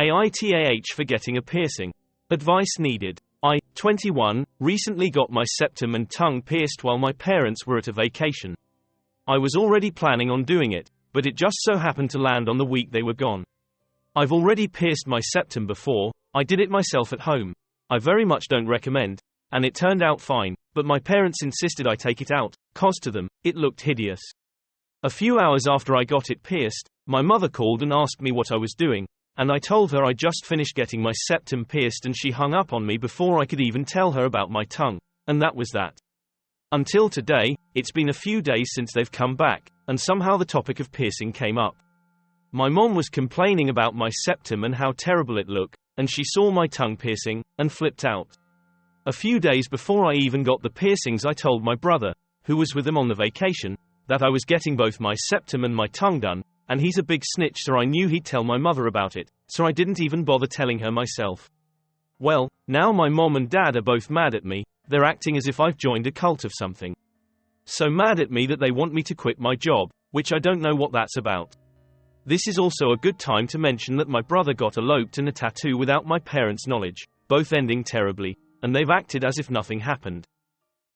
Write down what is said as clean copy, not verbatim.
AITAH for getting a piercing. Advice needed. I, 21, recently got my septum and tongue pierced while my parents were at a vacation. I was already planning on doing it, but it just so happened to land on the week they were gone. I've already pierced my septum before. I did it myself at home. I very much don't recommend, and it turned out fine, but my parents insisted I take it out, 'cause to them, it looked hideous. A few hours after I got it pierced, my mother called and asked me what I was doing, and I told her I just finished getting my septum pierced, and she hung up on me before I could even tell her about my tongue, and that was that. Until today, it's been a few days since they've come back, and somehow the topic of piercing came up. My mom was complaining about my septum and how terrible it looked, and she saw my tongue piercing, and flipped out. A few days before I even got the piercings, I told my brother, who was with them on the vacation, that I was getting both my septum and my tongue done, and he's a big snitch, so I knew he'd tell my mother about it, so I didn't even bother telling her myself. Well, now my mom and dad are both mad at me. They're acting as if I've joined a cult of something. So mad at me that they want me to quit my job, which I don't know what that's about. This is also a good time to mention that my brother got eloped and a tattoo without my parents' knowledge, both ending terribly, and they've acted as if nothing happened.